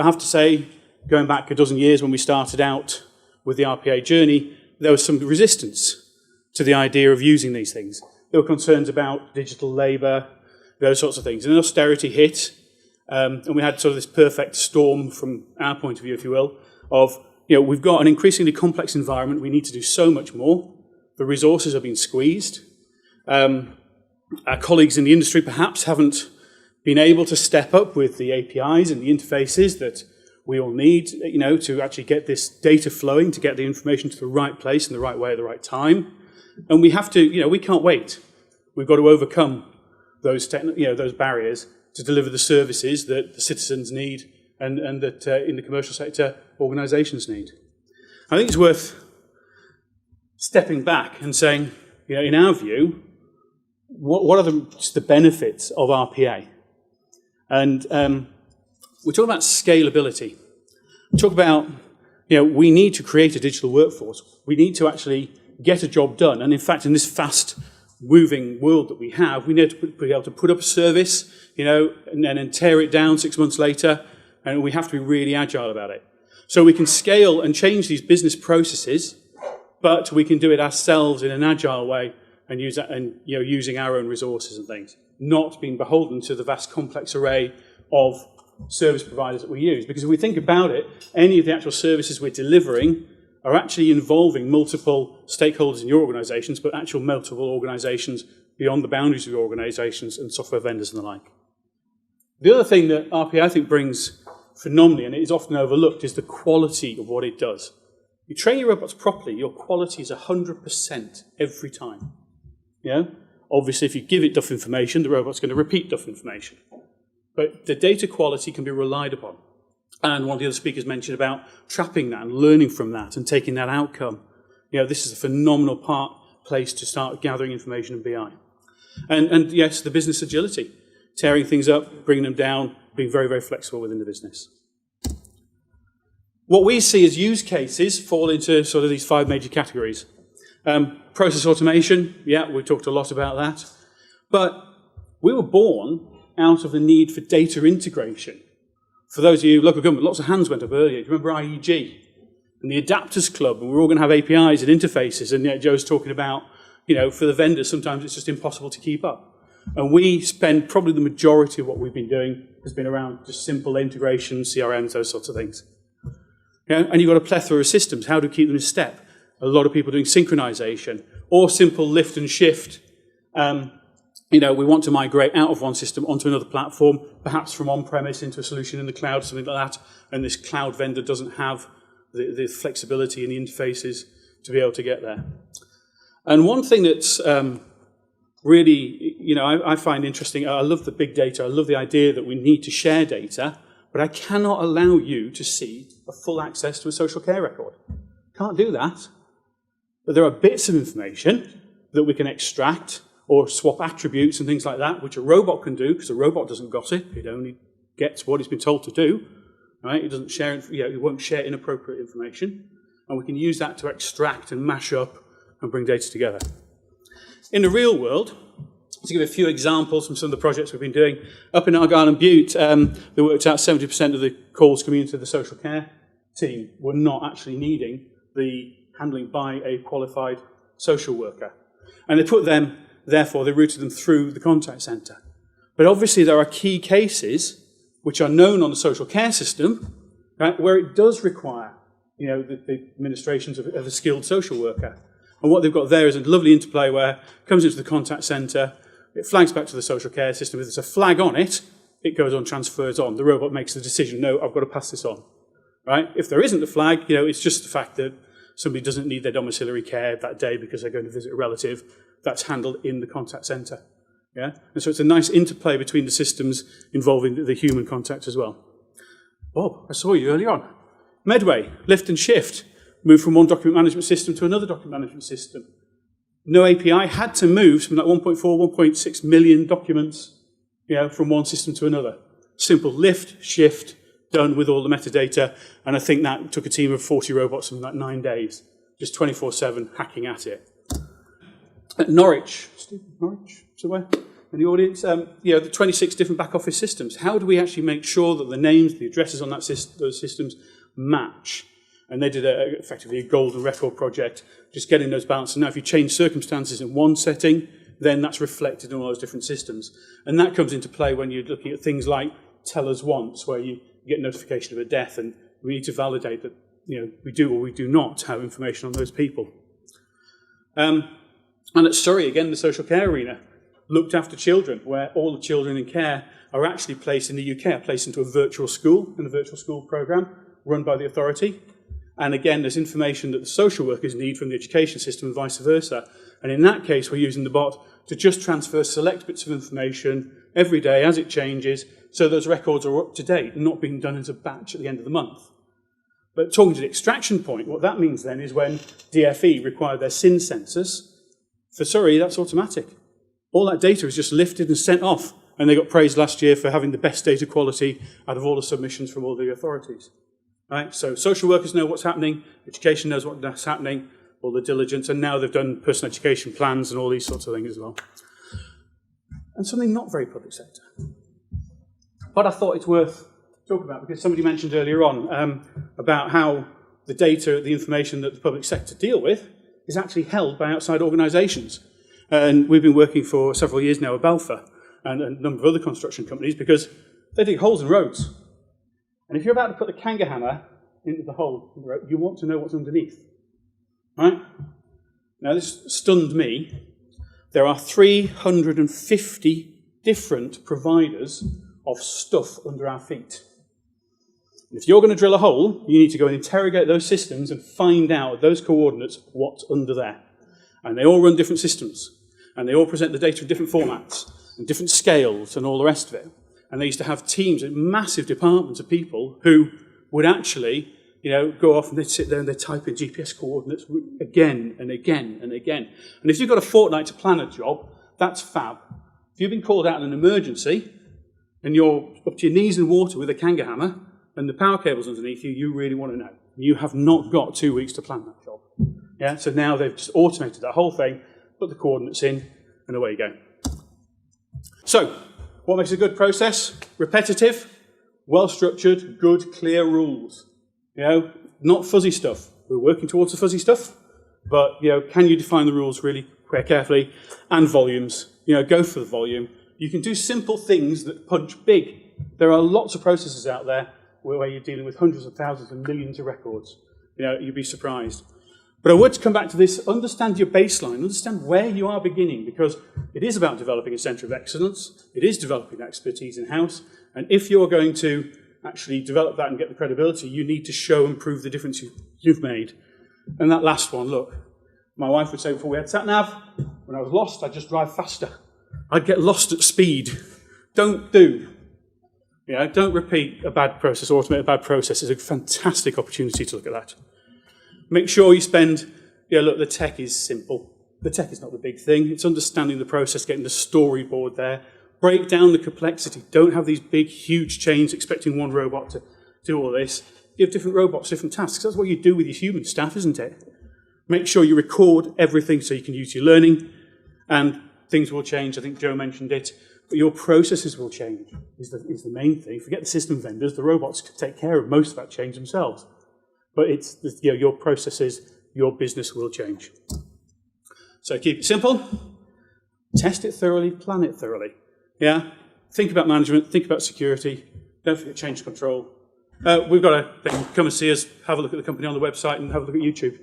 have to say, going back a dozen years when we started out with the RPA journey, there was some resistance to the idea of using these things. There were concerns about digital labour, those sorts of things. And austerity hit, and we had sort of this perfect storm from our point of view, if you will, of, we've got an increasingly complex environment. We need to do so much more. The resources are being squeezed. Our colleagues in the industry perhaps haven't been able to step up with the APIs and the interfaces that we all need, to actually get this data flowing, to get the information to the right place in the right way at the right time. And we have to, we can't wait. We've got to overcome those, those barriers to deliver the services that the citizens need and that in the commercial sector organisations need. I think it's worth stepping back and saying, in our view, what are the benefits of RPA? And we talk about scalability. We talk about, we need to create a digital workforce. We need to actually get a job done. And in fact, in this fast-moving world that we have, we need to be able to put up a service, and then tear it down 6 months later, and we have to be really agile about it. So we can scale and change these business processes, but we can do it ourselves in an agile way and use that, and using our own resources and things, not being beholden to the vast complex array of service providers that we use. Because if we think about it, any of the actual services we're delivering are actually involving multiple stakeholders in your organisations, but actual multiple organisations beyond the boundaries of your organisations and software vendors and the like. The other thing that RPA, I think, brings phenomenally, and it is often overlooked, is the quality of what it does. You train your robots properly, your quality is 100% every time. Obviously, if you give it duff information, the robot's going to repeat duff information. But the data quality can be relied upon. And one of the other speakers mentioned about trapping that and learning from that and taking that outcome. This is a phenomenal place to start gathering information in BI. And yes, the business agility, tearing things up, bringing them down, being very, very flexible within the business. What we see as use cases fall into sort of these 5 major categories. Process automation, we talked a lot about that. But we were born out of the need for data integration. For those of you, local government, lots of hands went up earlier. Do you remember IEG? And the Adapters Club, and we're all going to have APIs and interfaces, and Joe's talking about, for the vendors, sometimes it's just impossible to keep up. And we spend probably the majority of what we've been doing has been around just simple integration, CRMs, those sorts of things. And you've got a plethora of systems. How do we keep them in step? A lot of people doing synchronization or simple lift and shift. We want to migrate out of one system onto another platform, perhaps from on-premise into a solution in the cloud, something like that, and this cloud vendor doesn't have the flexibility in the interfaces to be able to get there. And one thing that's really, I find interesting, I love the big data, I love the idea that we need to share data, but I cannot allow you to see a full access to a social care record. Can't do that. But there are bits of information that we can extract or swap attributes and things like that, which a robot can do, because a robot doesn't gossip. It only gets what it's been told to do. Right? It doesn't share, it won't share inappropriate information. And we can use that to extract and mash up and bring data together. In the real world, to give a few examples from some of the projects we've been doing, up in Argyll and Bute, they worked out 70% of the calls coming into the social care team were not actually needing the handling by a qualified social worker. And they put them, therefore, they routed them through the contact centre. But obviously there are key cases which are known on the social care system, right, where it does require the administrations of a skilled social worker. And what they've got there is a lovely interplay where it comes into the contact centre, it flags back to the social care system. If there's a flag on it, it goes on, transfers on. The robot makes the decision, no, I've got to pass this on. Right? If there isn't a flag, it's just the fact that somebody doesn't need their domiciliary care that day because they're going to visit a relative. That's handled in the contact centre. Yeah? And so it's a nice interplay between the systems involving the human contact as well. Bob, I saw you earlier on. Medway, lift and shift, moved from one document management system to another document management system. No API, had to move from like 1.4, 1.6 million documents from one system to another. Simple lift, shift, done with all the metadata, and I think that took a team of 40 robots in like 9 days, just 24/7 hacking at it. At Norwich, somewhere? in the audience, the 26 different back office systems. How do we actually make sure that the names, the addresses on those systems match? And they did effectively a golden record project, just getting those balances. Now, if you change circumstances in one setting, then that's reflected in all those different systems. And that comes into play when you're looking at things like tell us once, where you get notification of a death, and we need to validate that we do or we do not have information on those people. And at Surrey, again, the social care arena, looked after children, where all the children in care are actually placed in the UK, are placed into a virtual school, in a virtual school programme run by the authority. And again, there's information that the social workers need from the education system and vice versa. And in that case, we're using the bot to just transfer select bits of information every day as it changes, so those records are up to date and not being done as a batch at the end of the month. But talking to the extraction point, what that means then is when DFE require their SIN census, for Surrey, that's automatic. All that data is just lifted and sent off, and they got praised last year for having the best data quality out of all the submissions from all the authorities. Right? So social workers know what's happening, education knows what's happening, all the diligence, and now they've done personal education plans and all these sorts of things as well. And something not very public sector. But I thought it's worth talking about, because somebody mentioned earlier on about how the data, the information that the public sector deal with is actually held by outside organisations. And we've been working for several years now with Balfour and a number of other construction companies, because they dig holes in roads. And if you're about to put the Kanga hammer into the hole in the road, you want to know what's underneath. Right? Now, this stunned me. There are 350 different providers of stuff under our feet. And if you're going to drill a hole, you need to go and interrogate those systems and find out those coordinates what's under there. And they all run different systems. And they all present the data in different formats and different scales and all the rest of it. And they used to have teams, massive departments of people who would actually, go off and they'd sit there and they'd type in GPS coordinates again and again and again. And if you've got a fortnight to plan a job, that's fab. If you've been called out in an emergency and you're up to your knees in water with a Kanga hammer and the power cable's underneath you, you really want to know. You have not got 2 weeks to plan that job. Yeah, so now they've just automated that whole thing, put the coordinates in, and away you go. So, what makes a good process? Repetitive, well-structured, good, clear rules. Not fuzzy stuff. We're working towards the fuzzy stuff, but can you define the rules really carefully? And volumes. Go for the volume. You can do simple things that punch big. There are lots of processes out there where you're dealing with hundreds of thousands and millions of records. You'd be surprised. But I would come back to this, understand your baseline, understand where you are beginning, because it is about developing a centre of excellence, it is developing expertise in-house, and if you're going to actually develop that and get the credibility, you need to show and prove the difference you've made. And that last one, look, my wife would say before we had sat-nav, when I was lost, I'd just drive faster. I'd get lost at speed. Don't repeat a bad process, automate a bad process. It's a fantastic opportunity to look at that. Make sure you spend, look, the tech is simple. The tech is not the big thing. It's understanding the process, getting the storyboard there. Break down the complexity. Don't have these big, huge chains expecting one robot to do all this. Give different robots different tasks. That's what you do with your human staff, isn't it? Make sure you record everything so you can use your learning, and things will change. I think Joe mentioned it. But your processes will change, is the main thing. Forget the system vendors. The robots can take care of most of that change themselves. But it's your processes, your business will change. So keep it simple, test it thoroughly, plan it thoroughly. Yeah, think about management, think about security. Don't forget change control. We've got a thing. Come and see us. Have a look at the company on the website and have a look at YouTube.